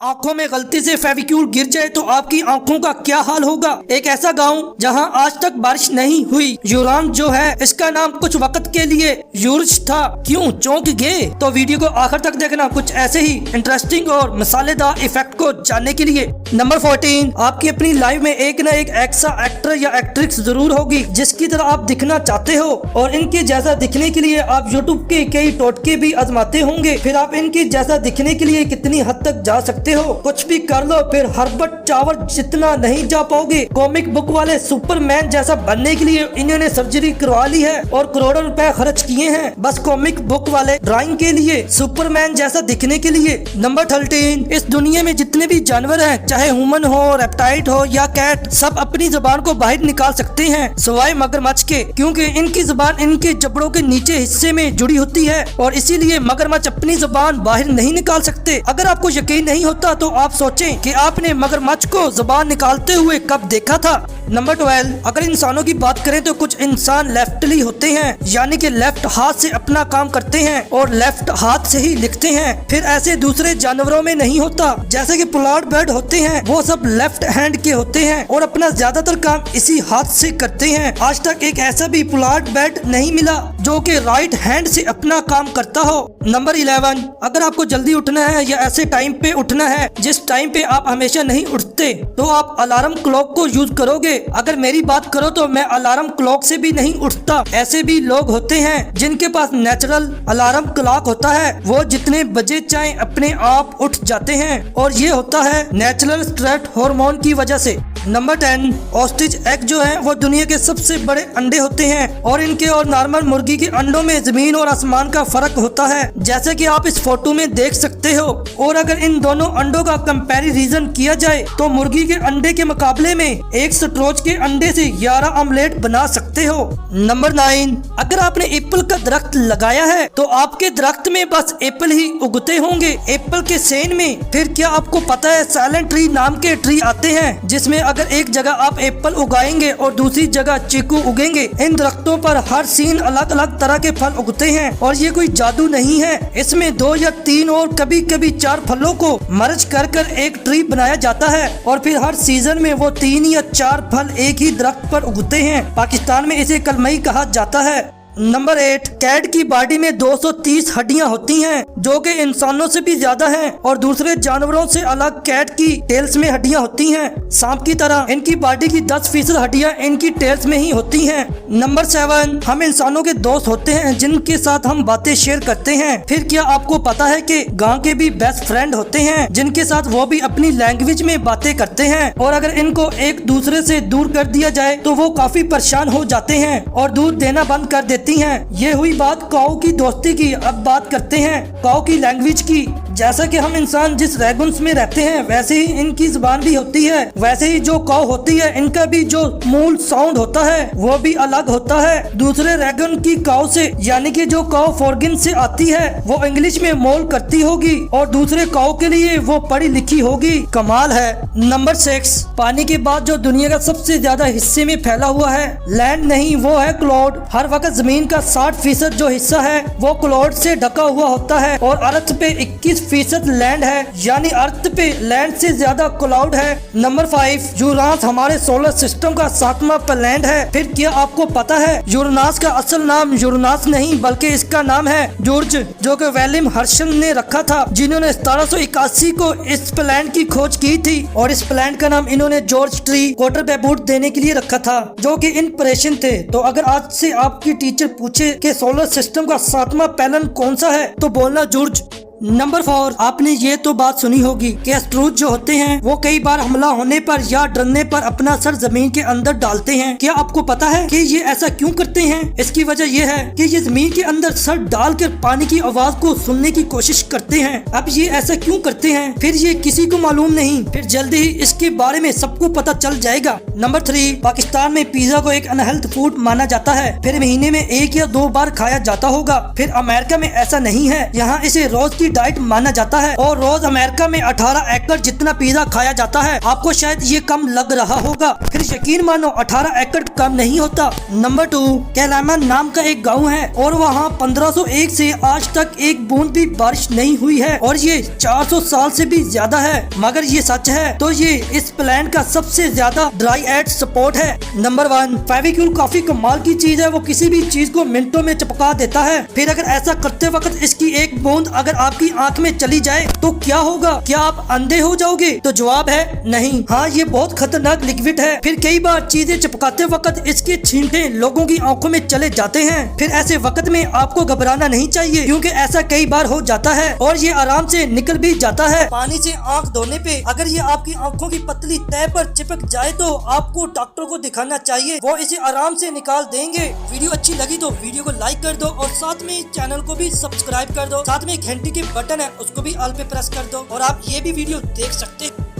आंखों में गलती से फेविक्यूल गिर जाए तो आपकी आंखों का क्या हाल होगा। एक ऐसा गांव जहां आज तक बारिश नहीं हुई। यूरान जो है इसका नाम कुछ वक्त के लिए यूर्ज था। क्यों चौंक गए? तो वीडियो को आखिर तक देखना कुछ ऐसे ही इंटरेस्टिंग और मसालेदार इफेक्ट को जानने के लिए। नंबर 14, आपकी अपनी लाइफ में एक न एक ऐसा एक्टर या एक्ट्रेस जरूर होगी जिसकी तरह आप दिखना चाहते हो और इनके जैसा दिखने के लिए आप यूट्यूब के कई टोटके भी आजमाते होंगे। फिर आप इनके जैसा दिखने के लिए कितनी हद तक जा सकते हो, कुछ भी कर लो फिर हर्बर्ट चावर जितना नहीं जा पाओगे। कॉमिक बुक वाले सुपरमैन जैसा बनने के लिए इन्होंने सर्जरी करवा ली है और करोड़ों रुपए खर्च किए हैं बस कॉमिक बुक वाले ड्राइंग के लिए, सुपरमैन जैसा दिखने के लिए। नंबर 13, इस दुनिया में जितने भी जानवर हैं, चाहे ह्यूमन हो, रेप्टाइल हो या कैट, सब अपनी जुबान को बाहर निकाल सकते हैं सिवाय मगरमच्छ के, क्योंकि इनकी जुबान इनके जबड़ों के नीचे हिस्से में जुड़ी होती है और इसीलिए मगरमच्छ अपनी जुबान बाहर नहीं निकाल सकते। अगर आपको यकीन नहीं होता तो आप सोचें कि आपने मगरमच्छ को जुबान निकालते हुए कब देखा था। नंबर 12, अगर इंसानों की बात करें तो कुछ इंसान लेफ्टली होते हैं, यानी कि लेफ्ट हाथ से अपना काम करते हैं और लेफ्ट हाथ से ही लिखते हैं। फिर ऐसे दूसरे जानवरों में नहीं होता, जैसे कि पुलाड़ बर्ड होते हैं, वो सब लेफ्ट हैंड के होते हैं और अपना ज्यादातर काम इसी हाथ से करते हैं। आज तक एक ऐसा भी पुलाड़ बर्ड नहीं मिला जो कि राइट हैंड से अपना काम करता हो। नंबर 11, अगर आपको जल्दी उठना है या ऐसे टाइम पे उठना है जिस टाइम पे आप हमेशा नहीं उठते तो आप अलार्म क्लॉक को यूज करोगे। अगर मेरी बात करो तो मैं अलार्म क्लॉक से भी नहीं उठता। ऐसे भी लोग होते हैं जिनके पास नेचुरल अलार्म क्लॉक होता है, वो जितने बजे चाहे अपने आप उठ जाते हैं और ये होता है नेचुरल स्ट्रेस हार्मोन की वजह से। नंबर 10, ऑस्ट्रिच एग जो है वो दुनिया के सबसे बड़े अंडे होते हैं और इनके और नॉर्मल मुर्गी के अंडों में जमीन और आसमान का फर्क होता है, जैसे कि आप इस फोटो में देख सकते हो। और अगर इन दोनों अंडों का कंपैरिजन किया जाए तो मुर्गी के अंडे के मुकाबले में एक स्ट्रोच के अंडे से 11 ऑमलेट बना सकते हो। नंबर 9, अगर आपने एप्पल का दरख्त लगाया है तो आपके दरख्त में बस एप्पल ही उगते होंगे, एप्पल के सेन में। फिर क्या आपको पता है साइलेंट ट्री नाम के ट्री आते हैं जिसमें अगर एक जगह आप एप्पल उगाएंगे और दूसरी जगह चीकू उगेंगे। इन दरख्तों पर हर सीन अलग अलग तरह के फल उगते हैं और ये कोई जादू नहीं है, इसमें 2 या 3 और कभी कभी 4 फलों को मर्ज कर एक ट्री बनाया जाता है और फिर हर सीजन में वो 3 या 4 फल एक ही दरख्त पर उगते हैं। पाकिस्तान में इसे कलमई कहा जाता है। नंबर 8, कैट की बॉडी में 230 हड्डियां होती हैं जो कि इंसानों से भी ज्यादा हैं और दूसरे जानवरों से अलग कैट की टेल्स में हड्डियां होती हैं। सांप की तरह इनकी बॉडी की 10% हड्डियां इनकी टेल्स में ही होती हैं। नंबर 7, हम इंसानों के दोस्त होते हैं जिनके साथ हम बातें शेयर करते हैं। फिर क्या आपको पता है कि गांव के भी बेस्ट फ्रेंड होते हैं जिनके साथ वो भी अपनी लैंग्वेज में बातें करते हैं और अगर इनको एक दूसरे से दूर कर दिया जाए तो वो काफी परेशान हो जाते हैं और दूध देना बंद कर देते हैं। ये हुई बात काऊ की दोस्ती की। अब बात करते हैं काऊ की लैंग्वेज की। जैसा कि हम इंसान जिस रैगुन्स में रहते हैं वैसे ही इनकी जुबान भी होती है, वैसे ही जो काऊ होती है इनका भी जो मूल साउंड होता है वो भी अलग होता है दूसरे रैगुन की काऊ से, यानी कि जो काऊ फॉरगिन से आती है वो इंग्लिश में मोल करती होगी और दूसरे काऊ के लिए वो पढ़ी लिखी होगी। कमाल है। नंबर 6, पानी के बाद जो दुनिया का सबसे ज्यादा हिस्से में फैला हुआ है लैंड नहीं, वो है क्लाउड। हर वक्त जमीन का 60% जो हिस्सा है वो क्लाउड से ढका हुआ होता है और अर्थ पे 21% लैंड है, यानी अर्थ पे लैंड से ज्यादा क्लाउड है। नंबर 5, यूरानस हमारे सोलर सिस्टम का 7वां प्लैनेट है। फिर क्या आपको पता है यूरानस का असल नाम यूरानस नहीं बल्कि इसका नाम है जॉर्ज, जो कि विलियम हर्शन ने रखा था, जिन्होंने 1781 को इस प्लैनेट की खोज की थी और इस प्लैनेट का नाम इन्होंने जॉर्ज ट्री क्वार्टर बेबूट देने के लिए रखा था, जो कि इंस्पिरेशन थे। तो अगर आज से आपकी टीचर पूछे कि सोलर सिस्टम का 7वां प्लैनेट कौन सा है तो बोलना जॉर्ज। नंबर 4, आपने ये तो बात सुनी होगी कि एस्ट्रोज जो होते हैं वो कई बार हमला होने पर या डरने पर अपना सर जमीन के अंदर डालते हैं। क्या आपको पता है कि ये ऐसा क्यों करते हैं? इसकी वजह ये है कि ये जमीन के अंदर सर डालकर पानी की आवाज को सुनने की कोशिश करते हैं। अब ये ऐसा क्यों करते हैं फिर ये किसी को मालूम नहीं, फिर जल्दी ही इसके बारे में सबको पता चल जाएगा। नंबर 3, पाकिस्तान में पिज्जा को एक अनहेल्थ फूड माना जाता है, फिर महीने में 1 या 2 बार खाया जाता होगा। फिर अमेरिका में ऐसा नहीं है, यहाँ इसे रोज की डाइट माना जाता है और रोज अमेरिका में 18 एकड़ जितना पिज्जा खाया जाता है। आपको शायद ये कम लग रहा होगा, फिर यकीन मानो 18 एकड़ कम नहीं होता। नंबर 2, कैलामा नाम का एक गाँव है और वहाँ 1501 से आज तक एक बूंद भी बारिश नहीं हुई है और ये 400 साल से भी ज्यादा है। मगर ये सच है तो ये इस प्लैनेट का सबसे ज्यादा ड्राई एट स्पॉट है। नंबर 1, फेविक्यूल काफी कमाल की चीज है, वो किसी भी चीज को मिनटों में चिपका देता है। फिर अगर ऐसा करते वक्त इसकी एक बूंद अगर आपकी आंख में चली जाए तो क्या होगा? क्या आप अंधे हो जाओगे? तो जवाब है नहीं। हाँ, ये बहुत खतरनाक लिक्विड है। फिर कई बार चीजें चिपकाते वक्त इसके छींटे लोगों की आंखों में चले जाते हैं। फिर ऐसे वक्त में आपको घबराना नहीं चाहिए क्योंकि ऐसा कई बार हो जाता है और ये आराम से निकल भी जाता है। पानी से आंख धोने पे अगर ये आपकी आंखों की पतली तह पर चिपक जाए तो आपको डॉक्टर को दिखाना चाहिए, वो इसे आराम से निकाल देंगे। वीडियो अच्छी लगी तो वीडियो को लाइक कर दो और साथ में चैनल को भी सब्सक्राइब कर दो। साथ में घंटी के बटन है उसको भी ऑल पे प्रेस कर दो और आप ये भी वीडियो देख सकते हैं।